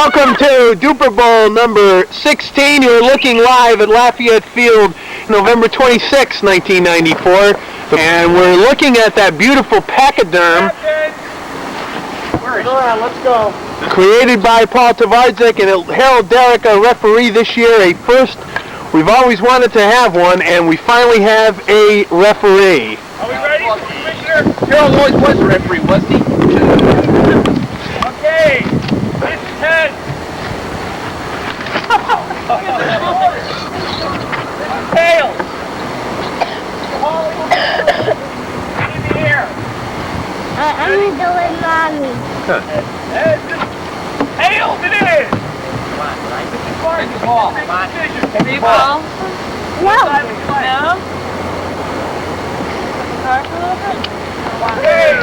Welcome to Dupor Bowl number 16. You're looking live at Lafayette Field, November 26, 1994. And we're looking at that beautiful pachyderm Let's go. created by Paul Tvardzik and Harold Darak, a referee this year, a first. We've always wanted to have one, and we finally have a referee. Are we ready, Commissioner? Harold always was a referee, wasn't he? Okay. It's 10. Tails. In the air. I'm doing mommy. Tails, it is. Take the ball. Make a decision. Take the ball. No. Okay.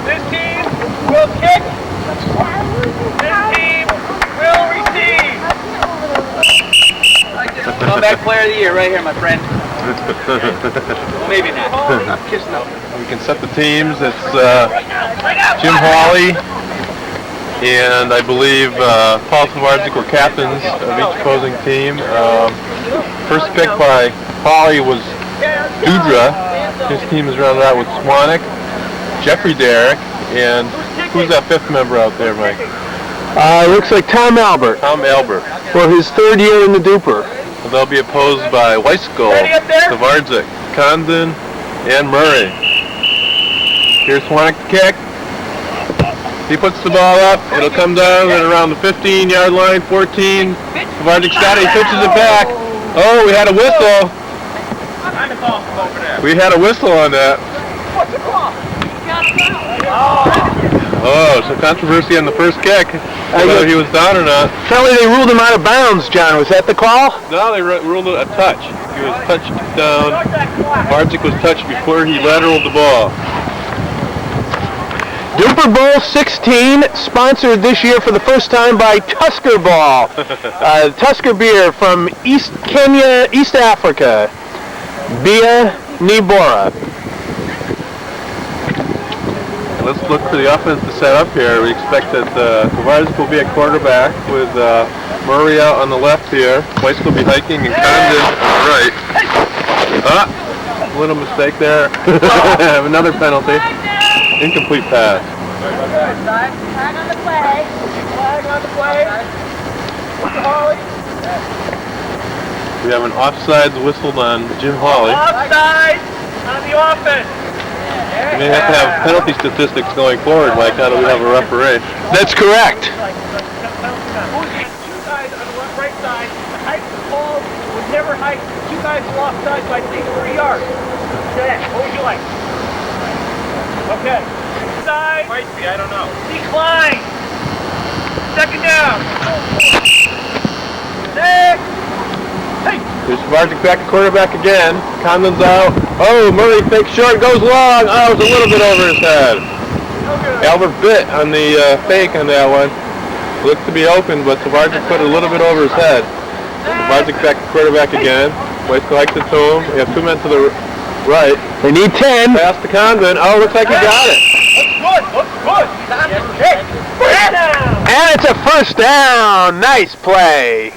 This team will kick. This team will receive. Comeback player of the year right here, my friend. Well, maybe not. Just no. We can set the teams. It's Jim Hawley and I believe Paul Tvardzik were captains of each opposing team. First pick by Hawley was Dudra. His team is rounded out with Cwanek, Jeffrey Darak, and who's that fifth member out there, Mike? Looks like Tom Albert Tom Albert. for his third year in the Dupor. They'll be opposed by Wyskiel, Tvardzik, Condon, and Murray. Here's Cwanek to kick. He puts the ball up. It'll come down at around the 15-yard line, 14. Tvardzik's got it. He pitches it back. Oh, we had a whistle. We had a whistle on that. Oh, some controversy on the first kick. Whether he was down or not. Apparently they ruled him out of bounds, John. Was that the call? No, they ruled it a touch. He was touched down. Tvardzik was touched before he lateraled the ball. Dupor Bowl 16, sponsored this year for the first time by Tusker Ball, Tusker beer from East Kenya, East Africa, Bia Nibora. Let's look for the offense to set up here. We expect that Tvardzik will be at quarterback with Murray out on the left here. Wyskiel will be hiking and Condon on the right. Little mistake there. Another penalty. Incomplete pass. Flag on the play. Flag on the play. Hawley. We have an offsides whistled on Jim Hawley. Offside on the offense. We may have to have penalty statistics going forward, Mike. How do we have a referee? That's correct. Two guys on the right side. The height of the ball would never hike. Two guys are offside by at least 3 yards. Okay. What would you like? Okay. Side. Might be. I don't know. Decline. Second down. Six. Hey. There's Tvardzik back at quarterback again. Condon's out. Oh, Murray fakes short, goes long. Oh, it's a little bit over his head. Albert bit on the fake on that one. Looked to be open, but Tvardzik put it a little bit over his head. Tvardzik back at quarterback again. Wyskiel likes it to him. We have two men to the right. They need 10. Pass to Condon. Oh, looks like he got it. Looks good. First down. And it's a first down. Nice play.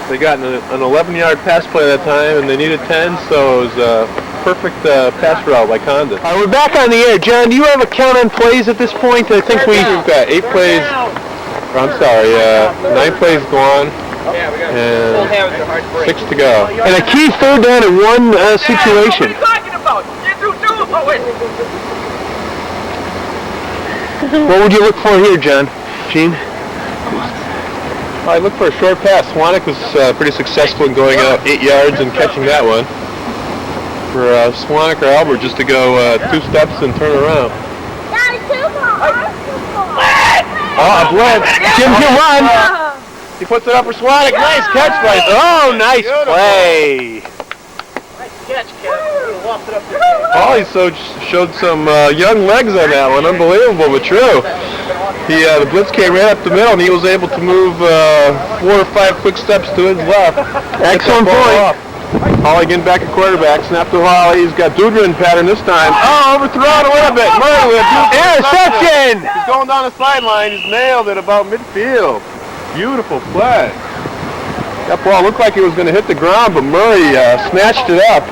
They got an 11-yard pass play that time, and they needed 10, so it was a perfect pass route by Condon. We're back on the air. John, do you have a count on plays at this point? I think We've got 8 plays. I'm sorry, 9 plays gone, and 6 to go. And a key third down in one situation. What are you talking about? You threw 2 of it. What would you look for here, John? Gene? I look for a short pass. Cwanek was pretty successful in going out 8 yards and catching that one. For Cwanek or Albert just to go 2 steps and turn around. Oh, a blitz. Jim can run. He puts it up for Cwanek. Nice catch by him. Oh, nice play. Nice catch, Kev. Lost it up there. Oh, he showed some young legs on that one. Unbelievable, but true. The blitz came right up the middle, and he was able to move 4 or 5 quick steps to his left. Excellent point. Hawley getting back at quarterback. Snap to Hawley. He's got Dudra in pattern this time. Oh, overthrown a little bit. Murray with a Interception! He's going down the sideline. He's nailed it about midfield. Beautiful play. That ball looked like it was going to hit the ground, but Murray snatched it up.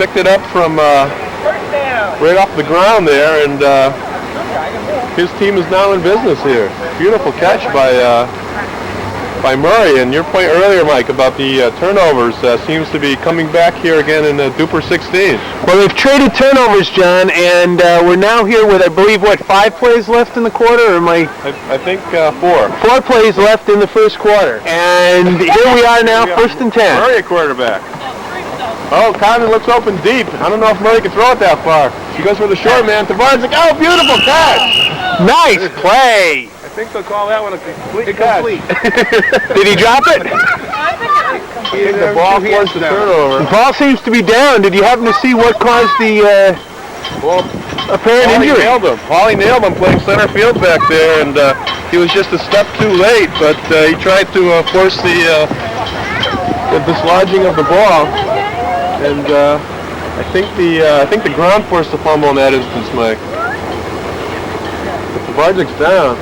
Picked it up from right off the ground there, and his team is now in business here. Beautiful catch by Murray. And your point earlier, Mike, about the turnovers seems to be coming back here again in Dupor 16. Well, they've traded turnovers, John, and we're now here with, I believe, 5 plays left in the quarter? Or am I think 4. 4 plays left in the first quarter. And here we are now, 1st and 10. Murray at quarterback. Oh, Condon looks open deep. I don't know if Murray can throw it that far. He goes for the short man. Tvardzik, oh, beautiful catch! Nice play! I think they'll call that one a complete catch. Did he drop it? I think the ball forced the turnover. The ball seems to be down. Did you happen to see what caused the apparent injury? Hawley nailed him playing center field back there, and he was just a step too late, but he tried to force the dislodging of the ball, and I think the ground forced the fumble in that instance, Mike. But Tvardzik's down.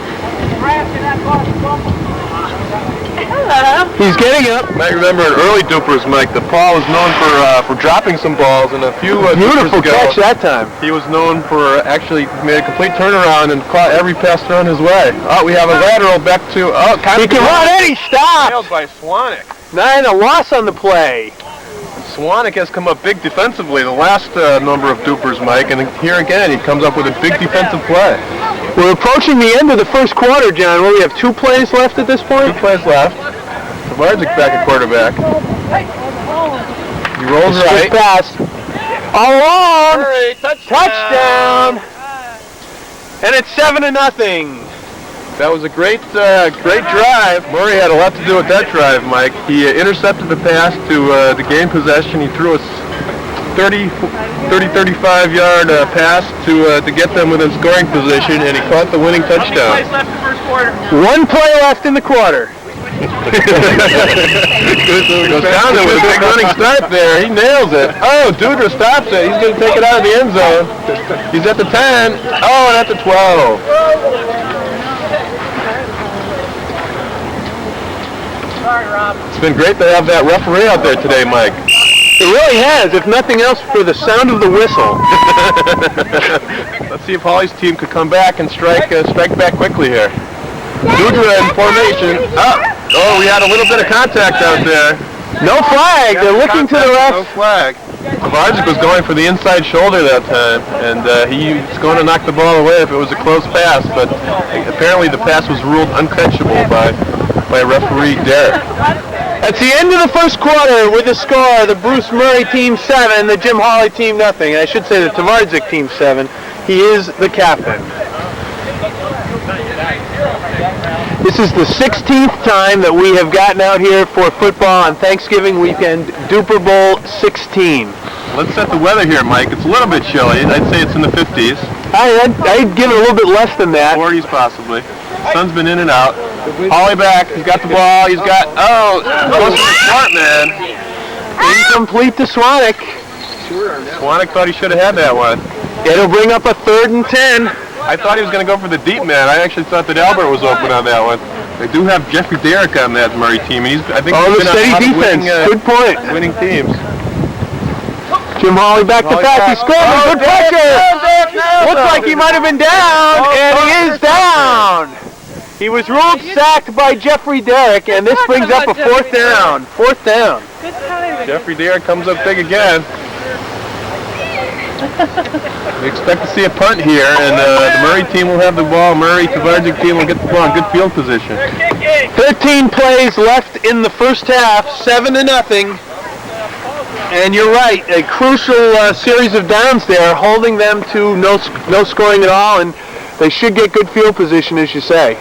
He's getting up. You might remember in early Dupors, Mike, that Paul was known for dropping some balls, and a few Beautiful Dupors ago, catch that time. he was known for actually made a complete turnaround and caught every pass thrown his way. Oh, we have a lateral back to He can run and he stops. nailed by Cwanek. A loss on the play. Cwanek has come up big defensively the last number of Dupors, Mike, and here again he comes up with a big defensive play. We're approaching the end of the first quarter, John. Well, we have 2 plays left at this point. 2 plays left. Tvardzik back at quarterback. He rolls right. Pass. All along. Murray, Touchdown. And it's 7-0. That was a great drive. Murray had a lot to do with that drive, Mike. He intercepted the pass to gain possession. He threw a 35-yard pass to get them within scoring position, and he caught the winning touchdown. How many plays left in the first quarter? 1 play left in the quarter. Goes down there with a big running start there. He nails it. Oh, Dudra stops it. He's going to take it out of the end zone. He's at the 10. Oh, and at the 12. Sorry, Rob. It's been great to have that referee out there today, Mike. It really has, if nothing else, for the sound of the whistle. Let's see if Hawley's team could come back and strike back quickly here. Dudra in formation. Oh, we had a little bit of contact out there. No flag. They're looking to the No left. flag. Tvardzik was going for the inside shoulder that time, and he was going to knock the ball away if it was a close pass, but apparently the pass was ruled uncatchable by referee Darak. That's the end of the first quarter with the score. The Bruce Murray team 7, the Jim Hawley team nothing. And I should say the Tvardzik team 7. He is the captain. This is the 16th time that we have gotten out here for football on Thanksgiving weekend, Dupor Bowl 16. Let's set the weather here, Mike. It's a little bit chilly. I'd say it's in the 50s. I'd give it a little bit less than that. 40s possibly. Sun's been in and out. Hawley back. He's got the ball. He's got, close to the smart man. Incomplete to Cwanek. Cwanek thought he should have had that one. It'll bring up a 3rd and 10. I thought he was going to go for the deep man. I actually thought that Albert was open on that one. They do have Jeffrey Darak on that Murray team, and I think he's the been on steady a lot of defense. Good point. winning teams. Jim Hawley back to pass. He scored. Good pressure. Looks like he might have been down, and he is down. He was ruled sacked by Jeffrey Darak, and this brings up a 4th down. 4th down. Jeffrey Darak comes up big again. We expect to see a punt here, and the Murray team will have the ball. Tvardzik team will get the ball in good field position. 13 plays left in the first half, 7-0. And you're right, a crucial series of downs there, holding them to no scoring at all, and they should get good field position, as you say.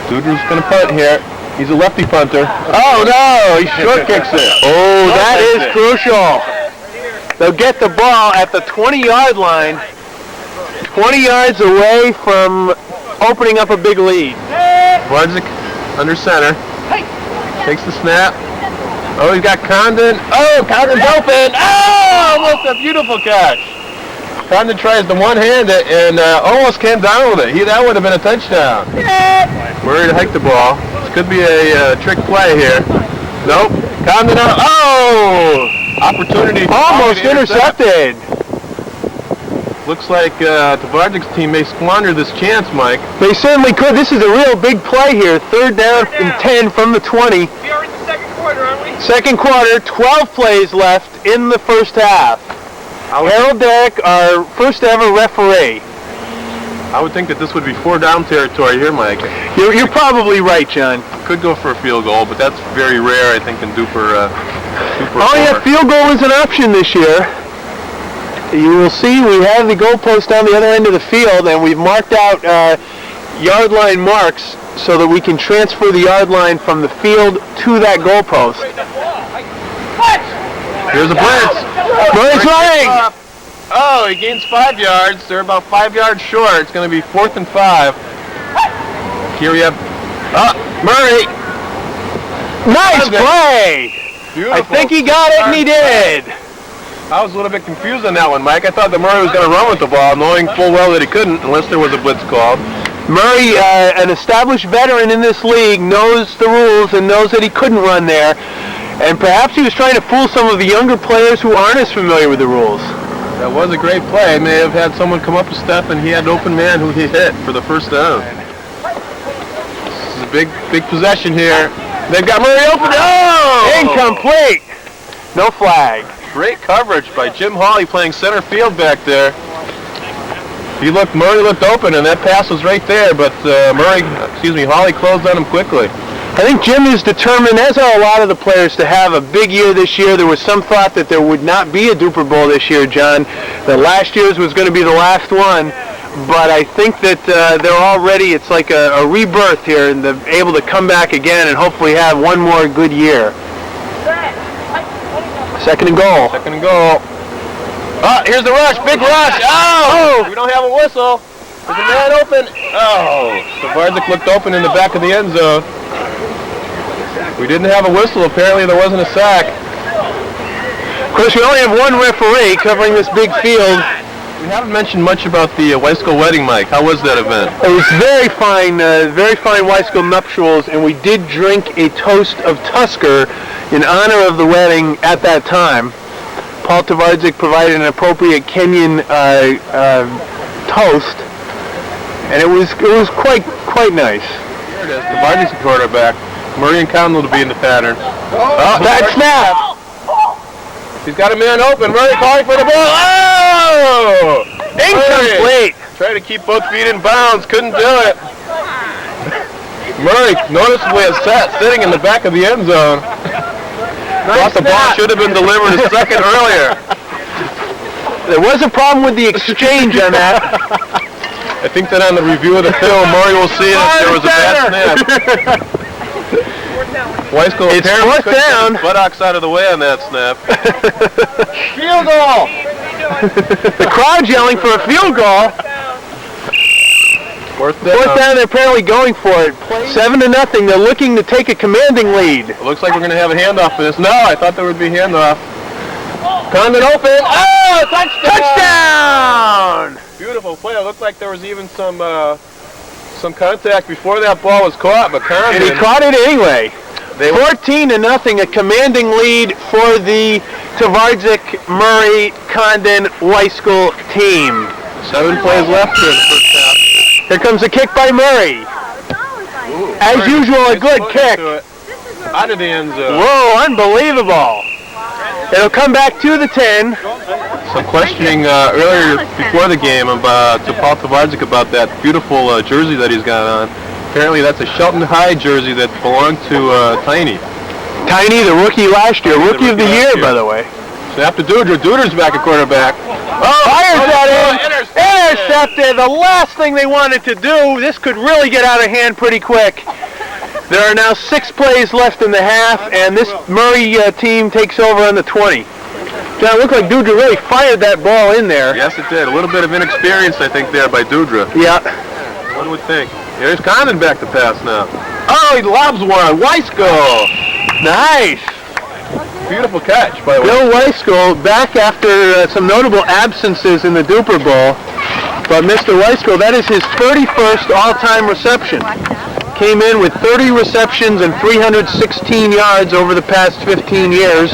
Dudra's going to punt here. He's a lefty punter. Oh no, he short kicks it. Oh, that is crucial. They'll get the ball at the 20-yard line, 20 yards away from opening up a big lead. Tvardzik under center. Takes the snap. Oh, he's got Condon. Oh, Condon's open. Oh, almost a beautiful catch. Condon tries to one-hand it and almost came down with it. That would have been a touchdown. Murray to hike the ball. This could be a trick play here. Nope. Condon out. Oh! Opportunity. Almost intercepted. Looks like Tvardzik's team may squander this chance, Mike. They certainly could. This is a real big play here. 3rd down and 10 from the 20. We are in the second quarter, aren't we? Second quarter, 12 plays left in the first half. Harold Darak, our first ever referee. I would think that this would be 4-down territory here, Mike. You're probably right, John. Could go for a field goal, but that's very rare, I think, in Dupor. Oh yeah, field goal is an option this year. You will see we have the goalpost on the other end of the field, and we've marked out yard line marks so that we can transfer the yard line from the field to that goalpost. Here's a blitz. Murray's running! Oh, he gains 5 yards. They're about 5 yards short. It's going to be 4th and 5. Here we have Murray. Nice play! Beautiful. I think he got it, and he did. I was a little bit confused on that one, Mike. I thought that Murray was going to run with the ball, knowing full well that he couldn't unless there was a blitz called. Murray, an established veteran in this league, knows the rules and knows that he couldn't run there. And perhaps he was trying to fool some of the younger players who aren't as familiar with the rules. That was a great play. He may have had someone come up to Steph, and he had an open man who he hit for the first down. This is a big possession here. They've got Murray open. Oh! Incomplete. No flag. Great coverage by Jim Hawley playing center field back there. Murray looked open, and that pass was right there, but Hawley closed on him quickly. I think Jim is determined, as are a lot of the players, to have a big year this year. There was some thought that there would not be a Dupor Bowl this year, John. That last year's was going to be the last one. But I think that they're already, it's like a rebirth here, and they're able to come back again and hopefully have one more good year. Second and goal. Second and goal. Oh, here's the rush. Big rush. Oh! We don't have a whistle. There's a man open. Oh! Tvardzik looked open in the back of the end zone. We didn't have a whistle. Apparently there wasn't a sack. Of course, we only have one referee covering this big field. We haven't mentioned much about the Wyskiel wedding, Mike. How was that event? It was very fine Wyskiel nuptials, and we did drink a toast of Tusker in honor of the wedding at that time. Paul Tvardzik provided an appropriate Kenyan toast, and it was quite nice. There it is. Tvardzik's the quarterback. Murray and Condon will be in the pattern. Oh, that snap! He's got a man open. Murray calling for the ball. Oh! Incomplete! Trying to keep both feet in bounds. Couldn't do it. Murray noticeably is sitting in the back of the end zone. Thought the ball should have been delivered a second earlier. There was a problem with the exchange on that. I think that on the review of the film, Murray will see that there was a bad snap. Wyskiel It's apparently fourth down. buttocks out of the way on that snap. Field goal! The crowd's yelling for a field goal. Fourth down. Fourth down, they're apparently going for it. 7-0. They're looking to take a commanding lead. It looks like we're going to have a handoff for this. No, I thought there would be handoff. Condon open. Oh, touchdown! Beautiful play. It looked like there was even some contact before that ball was caught, but Condon... And he caught it anyway. 14-0, a commanding lead for the Tvardzik, Murray, Condon, Wyskiel team. 7 plays left here in the first half. Here comes a kick by Murray. As usual, a good kick. Out of the end zone. Whoa, unbelievable. It'll come back to the 10. Some questioning earlier before the game to Paul Tvardzik about that beautiful jersey that he's got on. Apparently that's a Shelton High jersey that belonged to Tiny. Tiny, the rookie last year. Rookie of the year, by the way. Snap to Dudra. Dudra's back at quarterback. Fires that in. Intercepted. The last thing they wanted to do. This could really get out of hand pretty quick. There are now 6 plays left in the half, and this Murray team takes over on the 20. John, it looked like Dudra really fired that ball in there. Yes, it did. A little bit of inexperience, I think, there by Dudra. Yeah. One would think. Here's Condon back to pass now. Oh, he lobs one. Wyskiel. Nice. Beautiful catch, by the way. Bill Wyskiel back after some notable absences in the Dupor Bowl. But Mr. Wyskiel, that is his 31st all-time reception. Came in with 30 receptions and 316 yards over the past 15 years.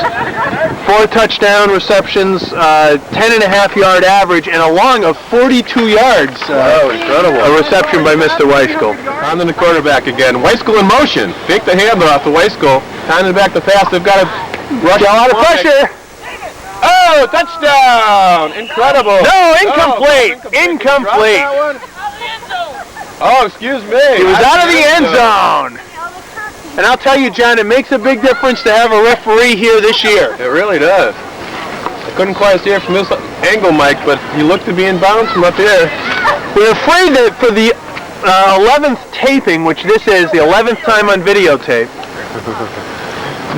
4 touchdown receptions, 10.5-yard average, and a long of 42 yards. Oh, incredible. A reception by Mr. Wyskiel. Condon the quarterback again. Wyskiel in motion. Fake the handoff to Wyskiel. Condon back to pass. They've got to rush. A lot of pressure. Oh, touchdown! Incredible. No, incomplete. Oh, Incomplete. Oh, excuse me. He was out of the end zone. And I'll tell you, John, it makes a big difference to have a referee here this year. It really does. I couldn't quite see it from this angle, Mike, but he looked to be in bounds from up here. We're afraid that for the 11th taping, which this is, the 11th time on videotape,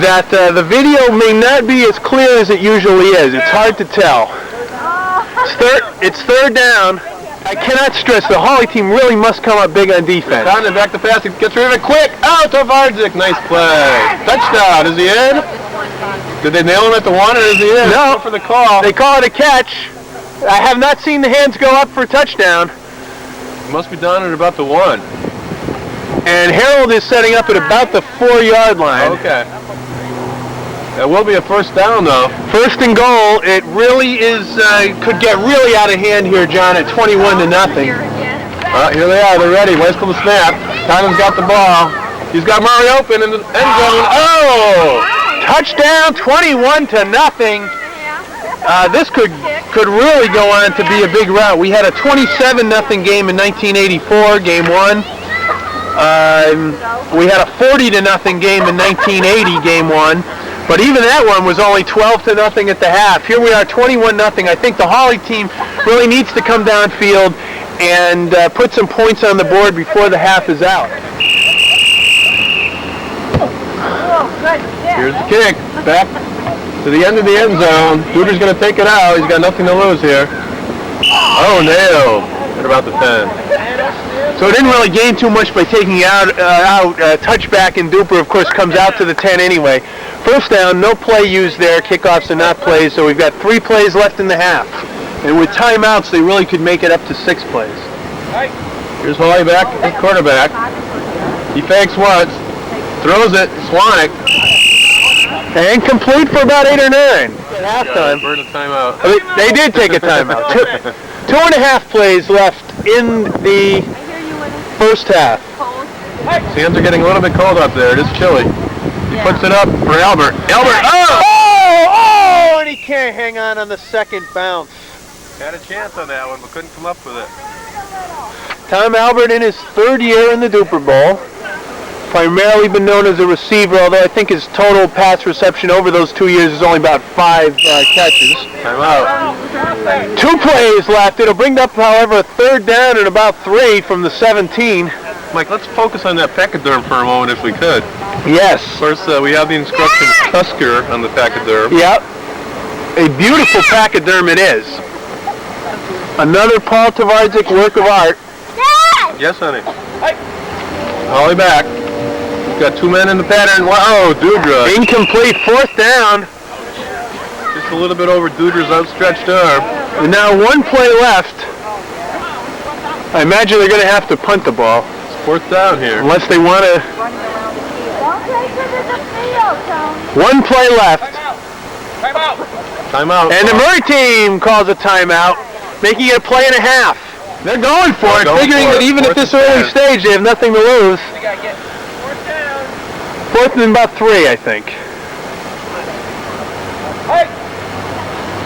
that the video may not be as clear as it usually is. It's hard to tell. It's third down. I cannot stress, the Hawley team really must come up big on defense. Condon back to pass. He gets rid of it quick. Oh, Tvardzik. Nice play. Touchdown. Is he in? Did they nail him at the 1 or is he in? No. Go for the call. They call it a catch. I have not seen the hands go up for a touchdown. Must be down at about the 1. And Harold is setting up at about the 4-yard line. Okay. That will be a first down, though. First and goal. It really is, could get really out of hand here, John, at 21-0. Here they are. They're ready. Wyskiel to snap. Condon's got the ball. He's got Murray open in the end zone. Oh! Touchdown, 21-0. This could really go on to be a big rout. We had a 27-0 game in 1984, game 1. We had a 40-0 game in 1980, game 1. But even that one was only 12-0 at the half. Here we are, 21-0. I think the Hawley team really needs to come downfield and put some points on the board before the half is out. Here's the kick. Back to the end of the end zone. Dudra's going to take it out. He's got nothing to lose here. Oh, nailed. At about the 10. So it didn't really gain too much by taking out. Touchback, and Dupor, of course, comes out to the 10 anyway. First down, no play used there. Kickoffs are not plays, so we've got 3 plays left in the half. And with timeouts, they really could make it up to 6 plays. Here's Hawley back, his quarterback. He fakes once, throws it, Cwanek. And complete for about 8 or 9 at halftime. Burn a timeout. They did take a timeout. 2.5 plays left in the first half. His hands are getting a little bit cold up there. It is chilly. He puts it up for Albert. Albert, Oh, and he can't hang on the second bounce. had a chance on that one, but couldn't come up with it. Tom Albert in his 3rd year in the Dupor Bowl. Primarily been known as a receiver, although I think his total pass reception over those 2 years is only about 5 catches. Timeout. 2 plays left. It'll bring up, however, a 3rd down and about 3 from the 17. Mike, let's focus on that pachyderm for a moment if we could. Yes. Of course, we have the inscription Tusker on the pachyderm. Yep. A beautiful pachyderm it is. Another Paul Tvardzik work of art. Yes, honey. Hawley back. Got 2 men in the pattern. Wow, Dudra. Incomplete, 4th down. Just a little bit over Dudra's outstretched arm. And now 1 play left. I imagine they're going to have to punt the ball. It's 4th down here. Unless they want to. 1 play left. Timeout. And the Murray team calls a timeout, making it a play and a half. They're going for it, figuring that even at this early stage they have nothing to lose. 4th and about 3, I think.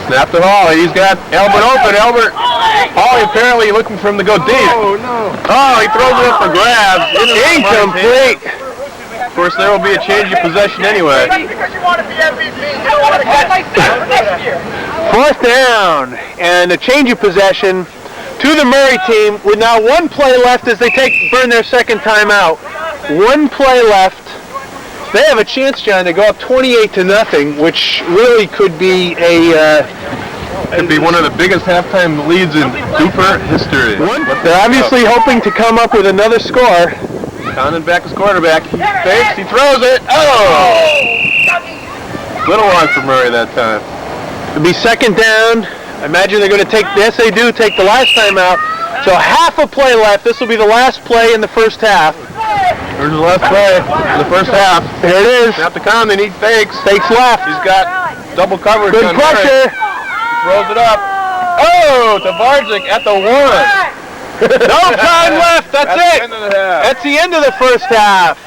Snap to Hawley. He's got Albert open. Hawley apparently looking for him to go deep. Oh, no. Oh, he throws it up for grabs. Incomplete. Of course, there will be a change of possession anyway. 4th down, and a change of possession to the Murray team with now 1 play left as they burn their 2nd timeout. 1 play left. They have a chance, John, to go up 28-0, which really could be one of the biggest halftime leads in Dupor history. They're obviously hoping to come up with another score. Condon back as quarterback. He fakes, he throws it. Oh! Little long for Murray that time. It'll be second down. I imagine they're going to take, yes they do, take the last time out. So half a play left. This will be the last play in the first half. Here's the last play in the first half. There it is. Snap to Condon, they need fakes. Fakes left. He's got double coverage. Good on pressure. Murray. Throws it up. Oh, Tvardzik at the 1. No time left. That's it. The end of the half. That's the end of the first half.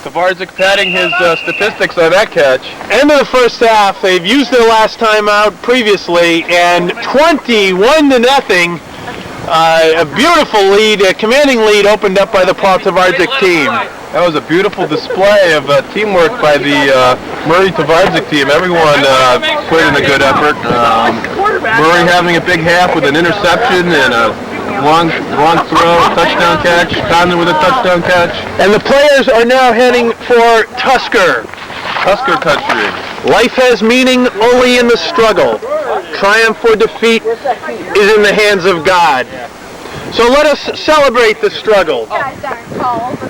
Tvardzik padding his statistics on that catch. End of the first half. They've used their last timeout previously, and 21-0. A beautiful lead, a commanding lead opened up by the Paul Tvardzik team. That was a beautiful display of teamwork by the Murray Tvardzik team. Everyone put in a good effort. Murray having a big half with an interception and a long throw, touchdown catch. Condon with a touchdown catch. And the players are now heading for Tusker. Tusker country. Life has meaning only in the struggle. Triumph or defeat is in the hands of God. So let us celebrate the struggle.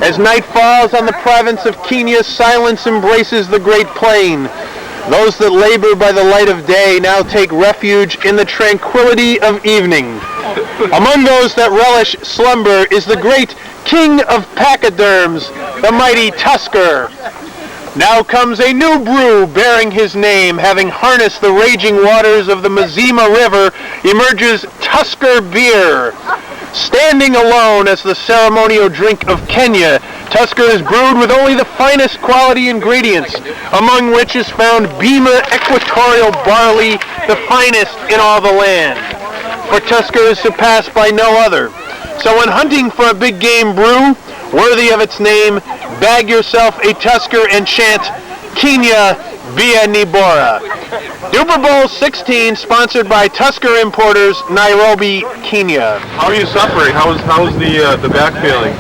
As night falls on the province of Kenya, silence embraces the great plain. Those that labor by the light of day now take refuge in the tranquility of evening. Among those that relish slumber is the great king of pachyderms, the mighty Tusker. Now comes a new brew bearing his name. Having harnessed the raging waters of the Mazima River, emerges Tusker beer. Standing alone as the ceremonial drink of Kenya, Tusker is brewed with only the finest quality ingredients, among which is found Bima Equatorial barley, the finest in all the land. For Tusker is surpassed by no other. So when hunting for a big game brew, worthy of its name, bag yourself a Tusker and chant, Kenya Via Nibora. Dupor Bowl 16, sponsored by Tusker Importers, Nairobi, Kenya. How are you suffering? How's the back feeling?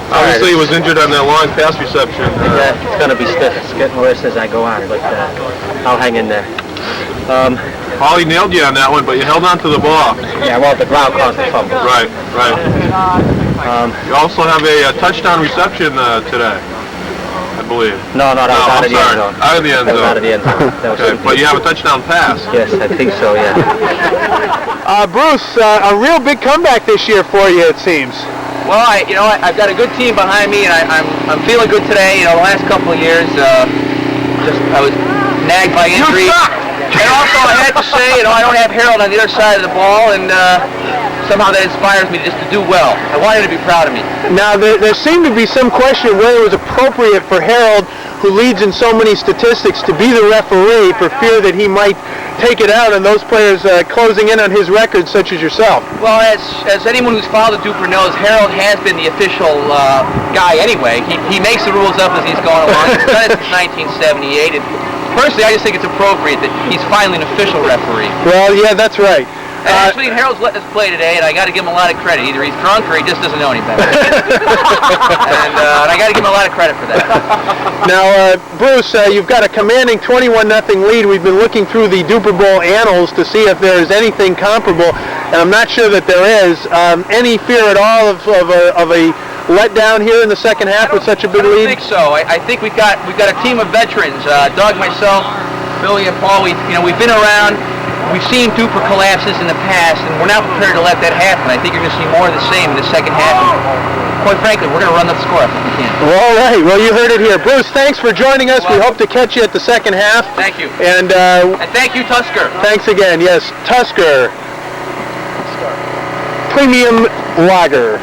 Obviously, he was injured on that long pass reception. It's going to be stiff. It's getting worse as I go on, but I'll hang in there. Hawley nailed you on that one, but you held on to the ball. Yeah, well, the ground caused the fumble. Right. You also have a touchdown reception today, I believe. No, that was out of the end zone. Out of the end zone. Out of the end zone. Okay, but you have a touchdown pass. Yes, I think so, yeah. Bruce, a real big comeback this year for you, it seems. Well, I've got a good team behind me, and I'm feeling good today. The last couple of years, I was nagged by injury. And also, I had to say, I don't have Harold on the other side of the ball, and somehow that inspires me just to do well. I want him to be proud of me. Now, there seemed to be some question whether it was appropriate for Harold, who leads in so many statistics, to be the referee for fear that he might take it out on those players closing in on his record, such as yourself. Well, as anyone who's followed Dupor knows, Harold has been the official guy anyway. He makes the rules up as he's going along. He's done it since 1978. And personally, I just think it's appropriate that he's finally an official referee. Well, yeah, that's right. Actually, Harold's letting us play today, and I got to give him a lot of credit. Either he's drunk or he just doesn't know any better. and I got to give him a lot of credit for that. Now, Bruce, you've got a commanding 21-0 lead. We've been looking through the Dupor Bowl annals to see if there is anything comparable, and I'm not sure that there is. Any fear at all of a letdown here in the second half with such a big lead? I don't think so. I think we've got a team of veterans. Doug, myself, Billy, and Paul. We've been around. We've seen Dupor collapses in the past, and we're now prepared to let that happen. I think you're going to see more of the same in the second half. And quite frankly, we're going to run up the score if we can. Well, all right. Well, you heard it here. Bruce, thanks for joining us. We hope to catch you at the second half. Thank you. And thank you, Tusker. Thanks again. Yes, Tusker. Premium Lager.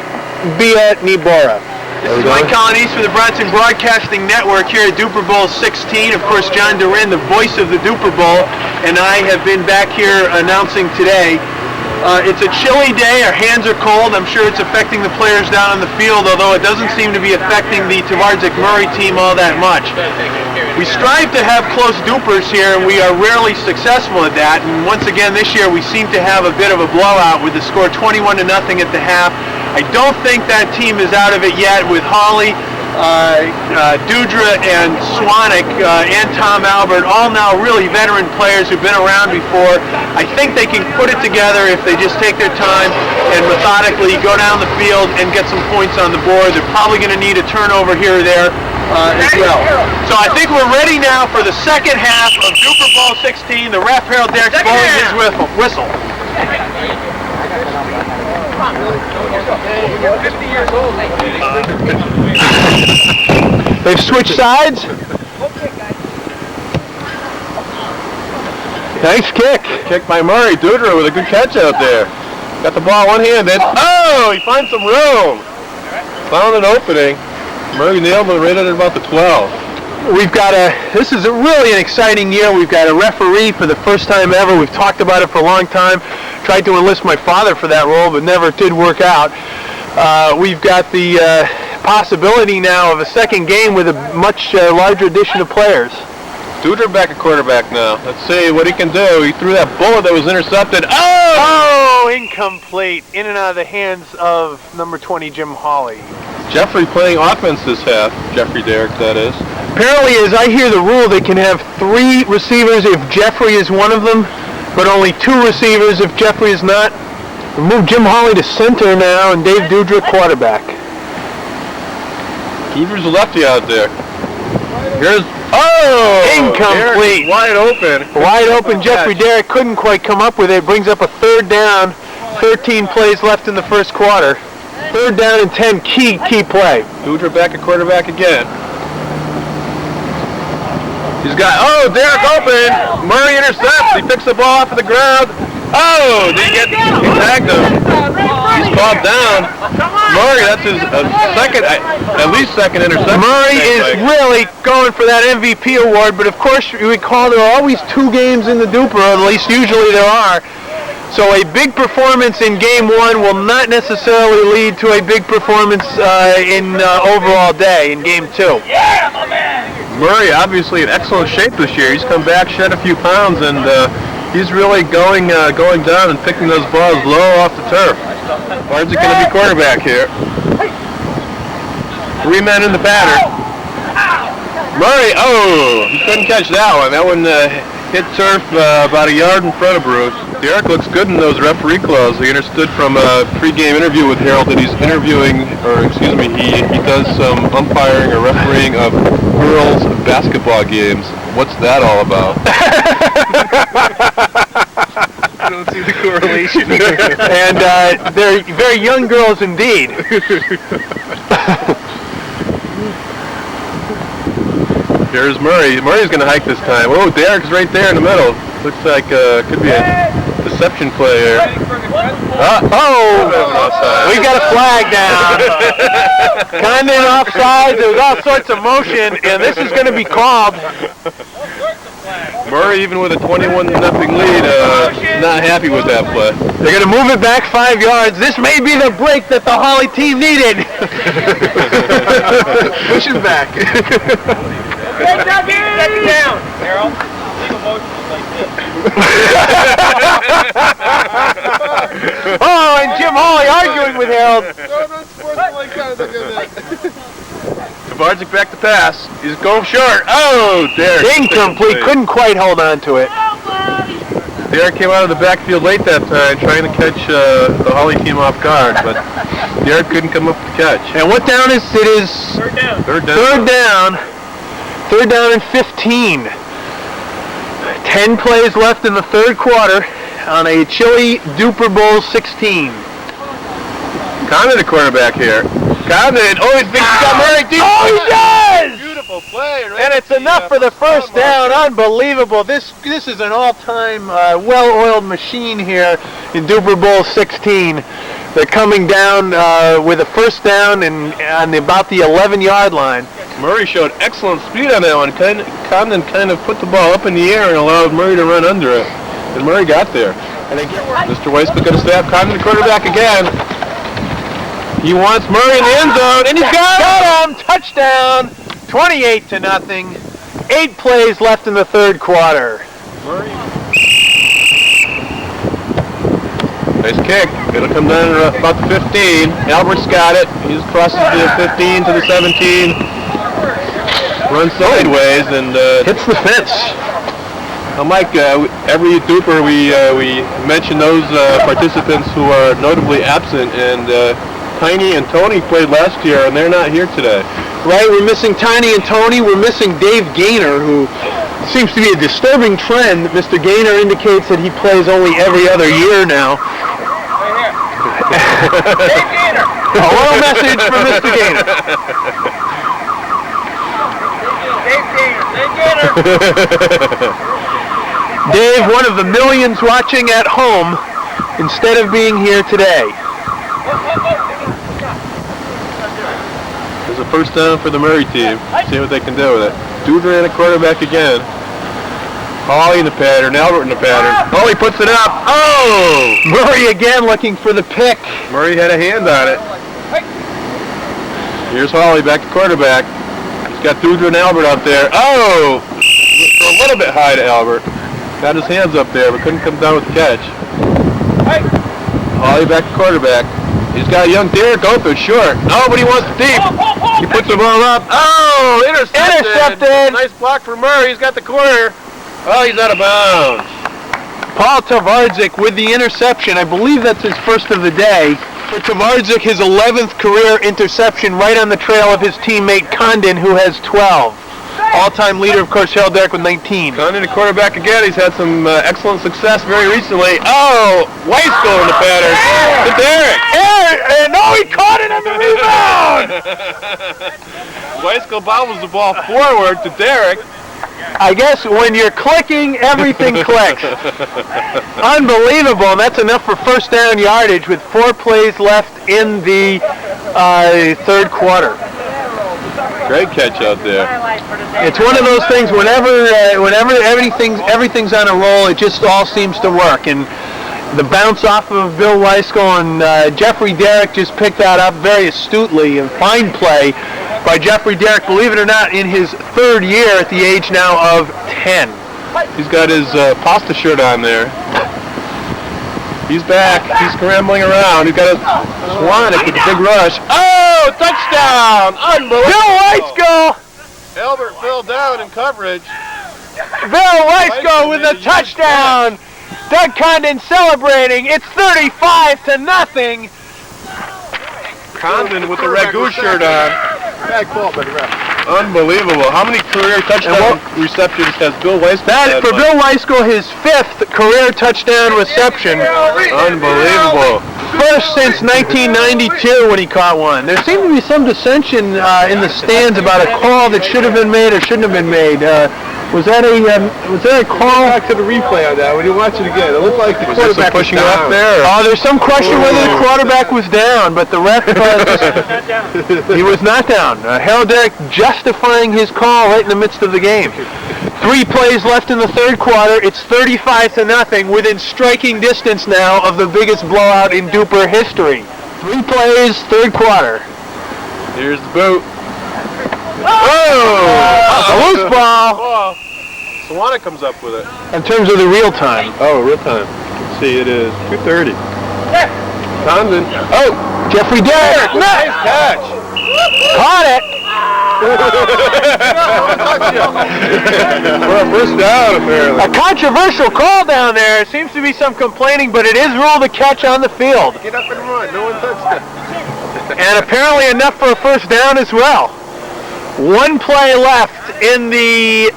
Via Nibora. This is Tony Colonese for the Brownson Broadcasting Network here at Dupor Bowl 16. Of course, John DaRin, the voice of the Dupor Bowl, and I have been back here announcing today. It's a chilly day. Our hands are cold. I'm sure it's affecting the players down on the field, although it doesn't seem to be affecting the Tvardzik Murray team all that much. We strive to have close Dupors here, and we are rarely successful at that. And once again, this year, we seem to have a bit of a blowout with the score 21-0 at the half. I don't think that team is out of it yet with Hawley, Dudra, and Cwanek, and Tom Albert, all now really veteran players who've been around before. I think they can put it together if they just take their time and methodically go down the field and get some points on the board. They're probably going to need a turnover here or there. as well. So I think we're ready now for the second half of Dupor Bowl 16. The ref Harold Darak's blowing his whistle. 50 years old. They've switched sides. Nice kick. Kick by Murray. Dudra with a good catch out there. Got the ball one-handed. Oh, he finds some room. Found an opening. Murray nailed it right at about the 12. We've got this is really an exciting year. We've got a referee for the first time ever. We've talked about it for a long time. Tried to enlist my father for that role, but never did work out. We've got the possibility now of a second game with a much larger addition of players. Dudra back at quarterback now. Let's see what he can do. He threw that bullet that was intercepted. Oh, incomplete. In and out of the hands of number 20, Jim Hawley. Jeffrey playing offense this half. Jeffrey Darak, that is. Apparently, as I hear the rule, they can have 3 receivers if Jeffrey is one of them, but only 2 receivers if Jeffrey is not. We move Jim Hawley to center now and Dave Dudra quarterback. Dudra's a lefty out there. Here's incomplete. Wide open. Wide open. Jeffrey Darak couldn't quite come up with it. Brings up a 3rd down. 13 plays left in the first quarter. 3rd down and 10. Key play. Dudra back at quarterback again. He's got, Darak open. Murray intercepts. He picks the ball off of the ground. Oh, he tagged him. He's called down. Murray, that's his at least second interception. Murray is really going for that MVP award, but of course you recall there are always 2 games in the Dupor, at least usually there are. So a big performance in game 1 will not necessarily lead to a big performance in overall day in game 2. Yeah, my man! Murray obviously in excellent shape this year. He's come back, shed a few pounds, and he's really going down and picking those balls low off the turf. Tvardzik going to be quarterback here. 3 men in the batter. Murray, he couldn't catch that one. That one hit turf about a yard in front of Bruce. Darak looks good in those referee clothes. He understood from a pre-game interview with Harold that he's interviewing, he does some umpiring or refereeing of girls' basketball games. What's that all about? I don't see the correlation. And they're very young girls indeed. Here's Murray. Murray's going to hike this time. Oh, Darak's right there in the middle. Looks like could be a deception play here. We got a flag down. Condon offside. There's all sorts of motion, and this is going to be called. Murray, even with a 21-0 lead, not happy with that play. They're going to move it back 5 yards. This may be the break that the Hawley team needed. Push it back. Second down, Harold. Leave a motion like this. And Jim Hawley arguing with Harold. Tvardzik back to pass. He's going short. Oh, Darak. Incomplete. Couldn't quite hold on to it. Darak came out of the backfield late that time trying to catch the Hawley team off guard, but Darak couldn't come up with the catch. And what down is it? Is 3rd down. Third down. 3rd down and 15. 10 plays left in the 3rd quarter on a chilly Dupor Bowl 16. Condon, the quarterback here. Condon, he's got Murray deep. He does! Beautiful play. Right, And it's enough for the first down. Unbelievable. This is an all-time well-oiled machine here in Dupor Bowl 16. They're coming down with a first down and on about the 11-yard line. Murray showed excellent speed on that one. Condon kind of put the ball up in the air and allowed Murray to run under it. And Murray got there. Mr. Wyskiel going to stab Condon, the quarterback again. He wants Murray in the end zone, and he's got him! Touchdown! 28-0. 8 plays left in the 3rd quarter. Murray. Nice kick. It'll come down to about the 15. Albert's got it. He crosses the 15 to the 17. Runs sideways and hits the fence. Mike, every Dupor we mention those participants who are notably absent, and Tiny and Tony played last year, and they're not here today. Right, we're missing Tiny and Tony. We're missing Dave Gaynor, who seems to be a disturbing trend. Mr. Gaynor indicates that he plays only every other year now. Dave Gaynor! A little message from Mr. Gaynor. Dave Gaynor! Dave, one of the millions watching at home instead of being here today. There's a first down for the Murray team. See what they can do with it. Dudra and a quarterback again. Hawley in the pattern, Albert in the pattern. Oh, he puts it up. Oh! Murray again looking for the pick. Murray had a hand on it. Here's Hawley back to quarterback. He's got Dudra and Albert up there. Oh! Throw a little bit high to Albert. Got his hands up there, but couldn't come down with the catch. Hawley back to quarterback. He's got a young Darak open, short. Oh, but he wants it deep. He puts the ball up. Oh, intercepted. Nice block for Murray. He's got the corner. Oh, he's out of bounds. Paul Tvardzik with the interception. I believe that's his first of the day. For Tvardzik, his 11th career interception, right on the trail of his teammate Condon, who has 12. All-time leader, of course, Darak with 19. Condon, the quarterback again. He's had some excellent success very recently. Oh, Wyskiel in the pattern to Darak. And no, he caught it on the rebound. Wyskiel bobbles the ball forward to Darak. I guess when you're clicking, everything clicks. Unbelievable, and that's enough for first down yardage with 4 plays left in the third quarter. Great catch out there. It's one of those things. Whenever everything's on a roll, it just all seems to work. And the bounce off of Bill Wyskiel and Jeffrey Darak just picked that up very astutely. And fine play by Jeffrey Darak, believe it or not, in his third year at the age now of 10. He's got his pasta shirt on there. He's back. He's scrambling around. He's got a Cwanek with a big rush. Oh, touchdown! Unbelievable. Bill Wyskiel! Albert fell down in coverage. Bill Wyskiel with a touchdown! Doug Condon celebrating. It's 35-0. Condon with the Ragu shirt on. Bad call by the ref. Unbelievable. How many career touchdown receptions has Bill Wyskiel had? For Bill Wyskiel, his 5th career touchdown reception. Unbelievable. First since 1992 when he caught one. There seemed to be some dissension in the stands about a call that should have been made or shouldn't have been made. Was that a call? Back to the replay on that. When you watch it again, it looked like the quarterback was pushing down. up there. Oh, there's some question whether the quarterback was down, but the ref he was not down. Harold Darak justifying his call right in the midst of the game. 3 plays left in the third quarter. It's 35-0, within striking distance now of the biggest blowout in Dupor history. 3 plays, third quarter. Here's the boot. Oh! A loose ball. Cwanek comes up with it. In terms of the real time. Oh, real time. Let's see, it is 2:30. Condon. Oh, Jeffrey Darak. Nice catch. Caught it. For a first down, apparently. A controversial call down there. Seems to be some complaining, but it is ruled a catch on the field. Get up and run. No one touched it. And apparently enough for a first down as well. 1 play left in the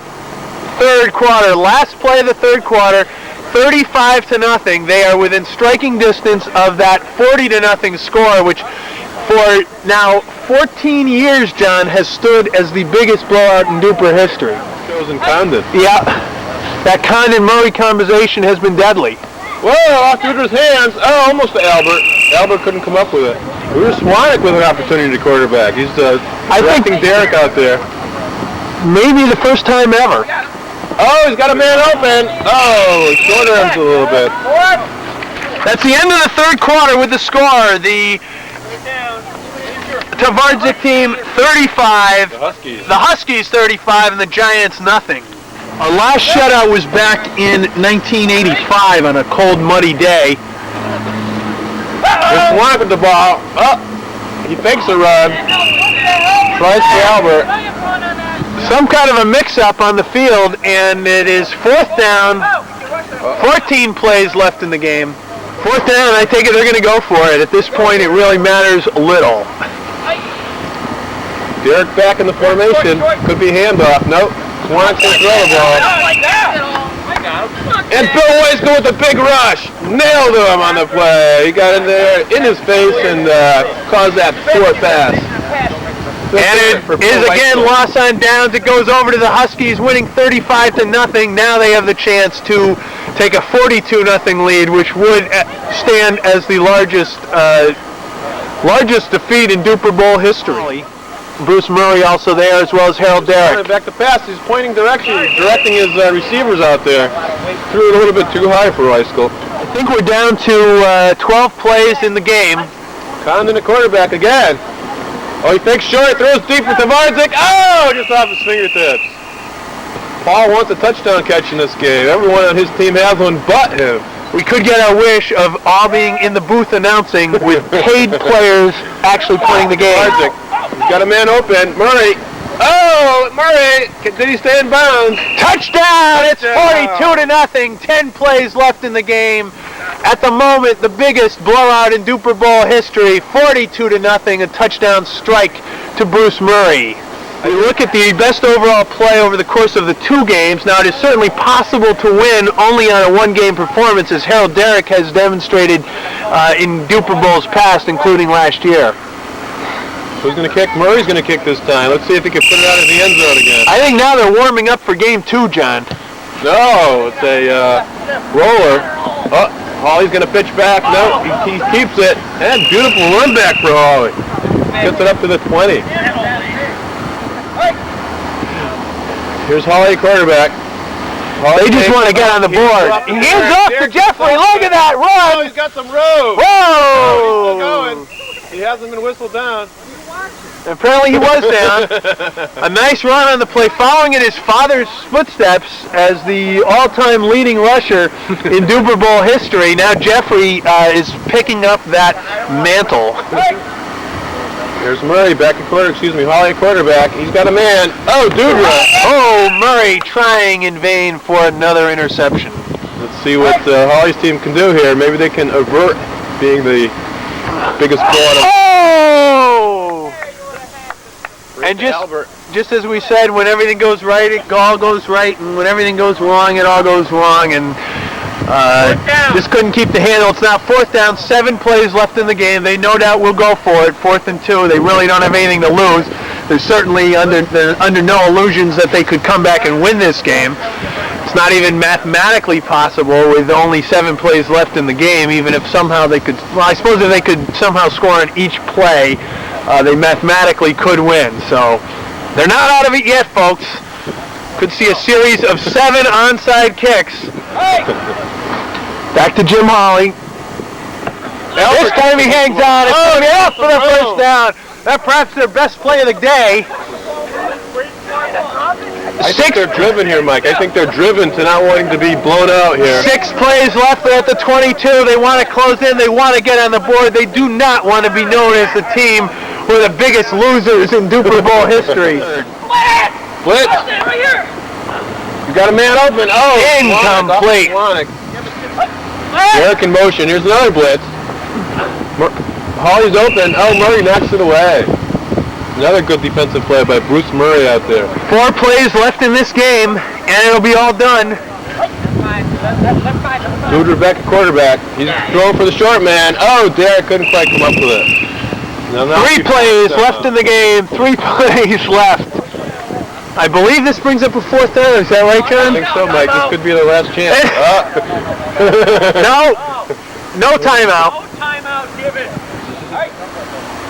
third quarter. Last play of the third quarter. 35-0. They are within striking distance of that 40-0 score, which for now 14 years, John, has stood as the biggest blowout in Dupor history. Shows in Condon. Yeah, that Condon-Murray conversation has been deadly. Whoa, off Dudra's hands. Oh, almost to Albert. Albert couldn't come up with it. Here's Cwanek with an opportunity to quarterback. He's directing Darak out there. Maybe the first time ever. Oh, he's got a man open. Oh, short arms a little bit. That's the end of the third quarter with the score. The Tvardzik team 35. The The Huskies. Huskies 35 and the Giants nothing. Our last shutout was back in 1985 on a cold, muddy day. There's Cwanek with the ball. Oh, he fakes a run. Tries for Albert. Some kind of a mix-up on the field, and it is 4th down. 14 plays left in the game. 4th down, I take it they're going to go for it. At this point, it really matters little. Darak back in the formation. Could be handoff. Nope. Cwanek going to throw the ball. And Bill Wyskiel with a big rush. Nailed him on the play. He got in there in his face and caused that poor pass. And it is again loss on downs. It goes over to the Huskies, winning 35-0. Now they have the chance to take a 42-0 lead, which would stand as the largest defeat in Dupor Bowl history. Bruce Murray also there, as well as Harold Darak. Back to pass. He's pointing directing his receivers out there. Threw it a little bit too high for Wyskiel. I think we're down to 12 plays in the game. Condon the quarterback again. Oh, he fakes short, throws deep for Tvardzik. Oh, just off his fingertips. Paul wants a touchdown catch in this game. Everyone on his team has one but him. We could get our wish of all being in the booth announcing with paid players actually playing the game. Tvardzik. He's got a man open. Murray. Oh, Murray. Did he stay in bounds? Touchdown! It's 42-0. 10 plays left in the game. At the moment, the biggest blowout in Dupor Bowl history. 42-0. A touchdown strike to Bruce Murray. We look at the best overall play over the course of the two games. Now, it is certainly possible to win only on a one-game performance, as Harold Darak has demonstrated in Dupor Bowls past, including last year. Who's going to kick? Murray's going to kick this time. Let's see if he can put it out of the end zone again. I think now they're warming up for game two, John. No, it's a roller. Oh, Hawley's going to pitch back. No, he keeps it. And beautiful run back for Hawley. Gets it up to the 20. Here's Hawley, quarterback. They just want to get on the board. Hands up to Jeffrey. Look at that run. Oh, he's got some room. Whoa! Still going. He hasn't been whistled down. Apparently he was down. A nice run on the play, following in his father's footsteps as the all-time leading rusher in Dupor Bowl history. Now Jeffrey is picking up that mantle. Here's Murray back at Hawley quarterback. He's got a man. Oh, Dudra. Oh, Murray trying in vain for another interception. Let's see what Hawley's team can do here. Maybe they can avert being the biggest blowout. Oh! And just as we said, when everything goes right, it all goes right, and when everything goes wrong, it all goes wrong. And just couldn't keep the handle. It's now 4th down, 7 plays left in the game. They no doubt will go for it. 4th and 2. They really don't have anything to lose. They're certainly under no illusions that they could come back and win this game. It's not even mathematically possible with only 7 plays left in the game, even if somehow they could, well, I suppose if they could somehow score on each play, they mathematically could win. So they're not out of it yet, folks. Could see a series of 7 onside kicks. Back to Jim Hawley. This time he hangs on. It's going to be up for the first down. That's perhaps their best play of the day. I think they're driven here, Mike. I think they're driven to not wanting to be blown out here. 6 plays left. They're at the 22. They want to close in. They want to get on the board. They do not want to be known as the team who are the biggest losers in Dupor Bowl history. Blitz. You got a man open. Oh, incomplete. Darak in motion. Here's another blitz. Hawley's open. Oh, Murray knocks it away. Another good defensive play by Bruce Murray out there. 4 plays left in this game, and it'll be all done. Dudra back at quarterback. He's throwing for the short man. Oh, Darak couldn't quite come up with it. Now 3 plays left in the game. 3 plays left. I believe this brings up a 4th down. Is that right, John? I think so, Mike. This could be the last chance. No timeout. No timeout given.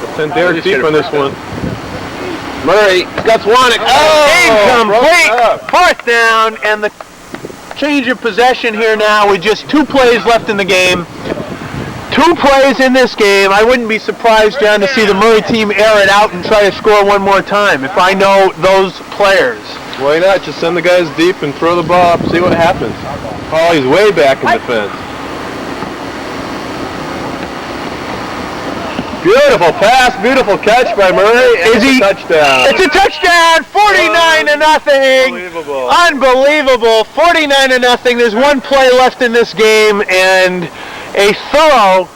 Let's send Darak deep on this one. Murray got Cwanek. Incomplete. 4th down, and the change of possession here now with just 2 plays left in the game. 2 plays in this game. I wouldn't be surprised, John, to see the Murray team air it out and try to score one more time if I know those players. Why not? Just send the guys deep and throw the ball up, see what happens. Oh, he's way back in defense. Beautiful pass, beautiful catch by Murray. It's a touchdown. It's a touchdown, 49-0. Unbelievable. Unbelievable, 49-0. There's 1 play left in this game, and a thorough,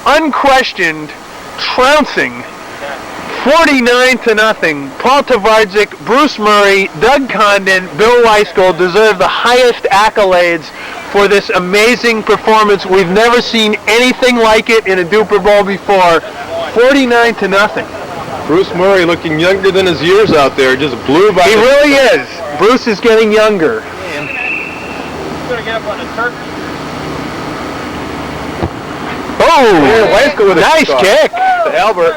unquestioned trouncing 49-0. Paul Tvardzik, Bruce Murray, Doug Condon, Bill Wyskiel deserve the highest accolades for this amazing performance. We've never seen anything like it in a Dupor Bowl before. 49-0. Bruce Murray looking younger than his years out there, just blew by. He really is. Bruce is getting younger. Gonna get up on the turkey. Oh, Wyskiel with a nice kickoff. kick. To Albert.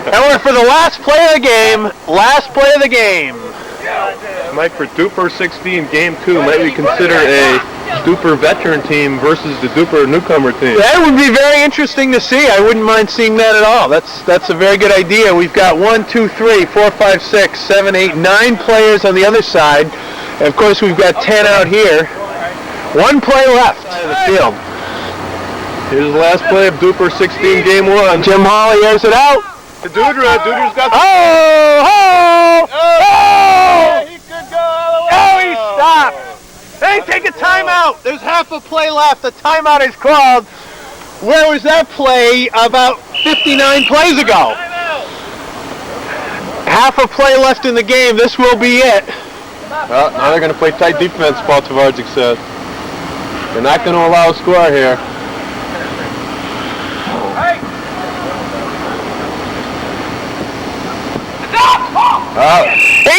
And we're for the last play of the game. Last play of the game. Mike, for Dupor 16, game 2, might we consider a Dupor veteran team versus the Dupor newcomer team? That would be very interesting to see. I wouldn't mind seeing that at all. That's a very good idea. We've got 1, 2, 3, 4, 5, 6, 7, 8, 9 players on the other side. And of course, we've got 10 out here. 1 play left of the field. Here's the last play of Dupor 16, game 1. Jim Hawley airs it out. To Dudra. Dudra's got the... He could go all the way. Oh, he stopped. Hey, take a timeout. There's half a play left. A timeout is called. Where was that play about 59 plays ago? Half a play left in the game. This will be it. Well, now they're going to play tight defense, Paul Tvardzik said. They're not going to allow a score here.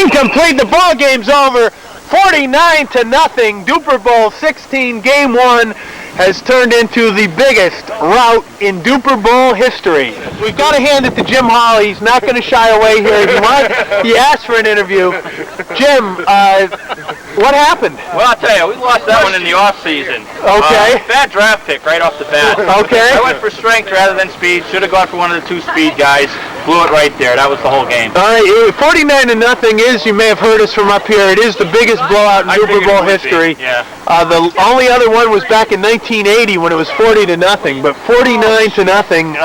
Incomplete. The ball game's over. 49-0. Dupor Bowl 16, game 1 has turned into the biggest rout in Dupor Bowl history. We've got to hand it to Jim Hawley. He's not going to shy away here. He asked for an interview. Jim, what happened? Well, I'll tell you, we lost that one in the off season. Okay. Bad draft pick right off the bat. Okay. I went for strength rather than speed. Should have gone for one of the 2 speed guys. Blew it right there. That was the whole game. All right, 49-0 is, you may have heard us from up here, it is the biggest blowout in Dupor Bowl history. Yeah. The only other one was back in 1980 when it was 40-0, but 49-0,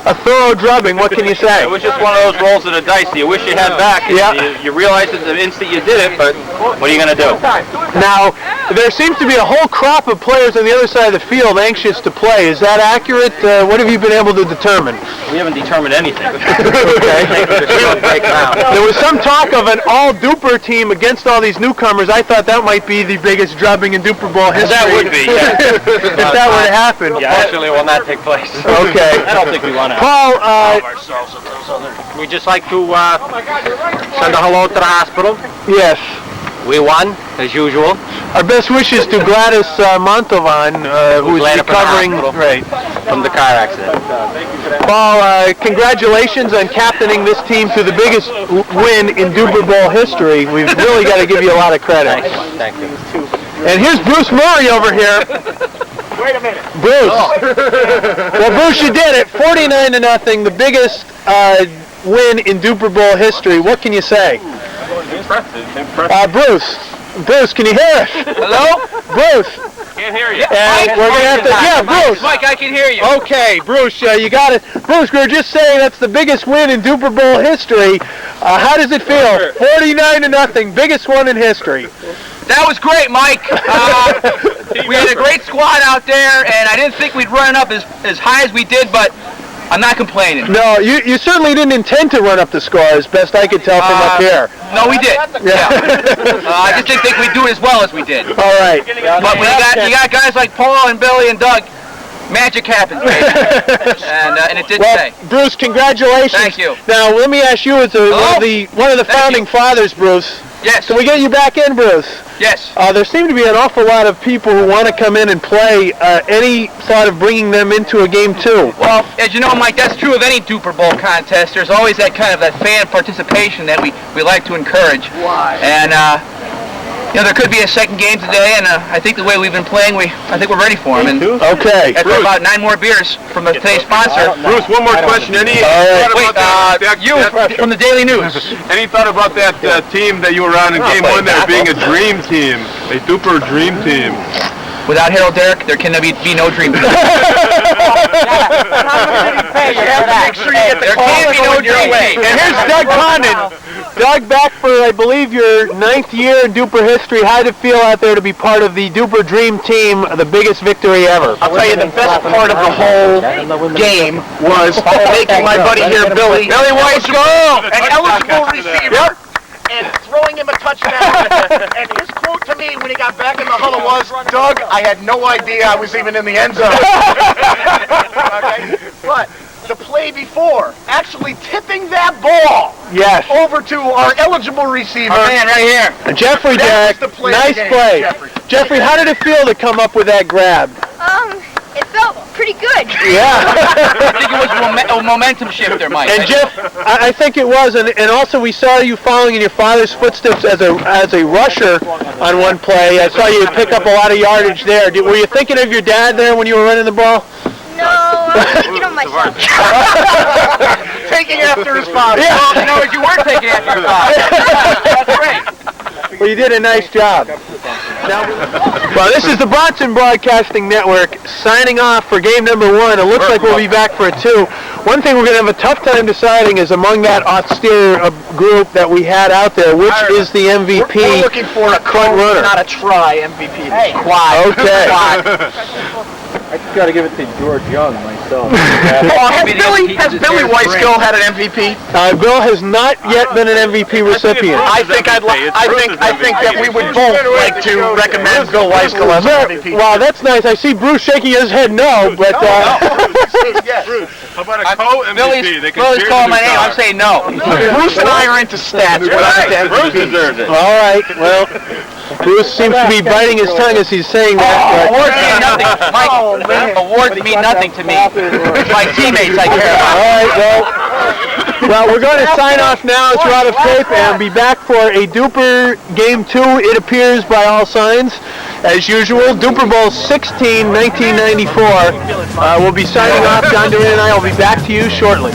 a thorough drubbing. What can you say? It was just one of those rolls of the dice that you wish you had back. Yeah. You realize it the instant you did it, but what are you going to do? Now, there seems to be a whole crop of players on the other side of the field anxious to play. Is that accurate? What have you been able to determine? We haven't determined anything. Okay. There was some talk of an all-Dupor team against all these newcomers. I thought that might be the biggest drubbing in Dupor Bowl history. That would be, yeah. If that were to happen. Yeah, actually, it will not take place. Okay. I don't think we want to. Paul, We just like to send a hello to the hospital. yes. We won, as usual. Our best wishes to Gladys Montalvan, who's landed up in the recovering hospital. right. From the car accident. Paul, congratulations on captaining this team to the biggest win in Dupor Bowl history. We've really got to give you a lot of credit. Thank you. And here's Bruce Murray over here. Wait a minute. Bruce. Well, Bruce, you did it. 49-0, the biggest win in Dupor Bowl history. What can you say? Impressive. Bruce, can you hear us? Hello? Bruce. Can't hear you. And we're gonna have to. Yeah, Bruce. Mike, I can hear you. Okay, Bruce, you got it. Bruce, we were just saying that's the biggest win in Dupor Bowl history. How does it feel? 49-0, biggest one in history. That was great, Mike. We had a great squad out there, and I didn't think we'd run up as high as we did, but I'm not complaining. No, you certainly didn't intend to run up the score, as best I could tell from up here. No, we did. Yeah. I just didn't think we'd do it as well as we did. All right. But when you got guys like Paul and Billy and Doug, magic happens, baby. And it did today. Bruce, congratulations. Thank you. Now, let me ask you, as one of the founding fathers, Bruce. Yes. Can we get you back in, Bruce? Yes. There seem to be an awful lot of people who want to come in and play. Any thought of bringing them into a game too? Well, as you know, Mike, that's true of any Dupor Bowl contest. There's always that kind of fan participation that we like to encourage. Why? And there could be a second game today, and I think the way we've been playing, I think we're ready for them. And Okay. after about 9 more beers from today's sponsor. Bruce, one more question. Any Wait, thought about you from the Daily News. Any thought about that team that you were on in game 1 there being a dream team, a Dupor dream team? Without Harold Darak, there can be no dream. How much did he pay you for that? Make sure you get the call going your way. And here's Doug Condon. Doug, back for, I believe, your 9th year in Dupor history. How did it feel out there to be part of the Dupor Dream Team, the biggest victory ever? I'll tell you, the best part of the whole game was making my buddy here, Billy Wyskiel, an eligible receiver, and throwing him a touchdown. And his quote to me when he got back in the huddle was, "Doug, I had no idea I was even in the end zone." Okay? But the play before, actually tipping that ball over to our eligible receiver. Our man right here. Jeffrey, Jack. Nice play. Jeffrey, how did it feel to come up with that grab? It felt pretty good. Yeah. I think it was a momentum shifter, Mike. And Jeff, I think it was, and also we saw you following in your father's footsteps as a rusher on one play. I saw you pick up a lot of yardage there. Were you thinking of your dad there when you were running the ball? No, I was thinking of myself. Taking after his father. Yeah. Well, no, you weren't taking after your father. That's great. Well, you did a nice job. Well, this is the Brownson Broadcasting Network signing off for game number 1. It looks like we'll be back for a 2. One thing we're going to have a tough time deciding is among that austere group that we had out there, which is the MVP. We're looking for a front runner. not a try MVP. Hey. Okay. I just got to give it to George Young myself. Has Billy Wyskiel had an MVP? Bill has not yet been an MVP recipient. I think that we would both like to recommend Bill Wyskiel as an MVP. Wow, that's nice. I see Bruce shaking his head no, but Bruce, how about a co-MVP? Billy's calling my name. I'm saying no. Bruce and I are into stats. Bruce deserves it. all right. Well, Bruce seems to be biting his tongue as he's saying that. Awards mean nothing. Mike, awards mean nothing to me. It's my teammates I care about. All right. Well, we're going to sign off now. It's Rod of Tape, and be back for a Dupor Game 2. It appears by all signs, as usual. Dupor Bowl 16, 1994. We'll be signing off. John DaRin and I will be back to you shortly.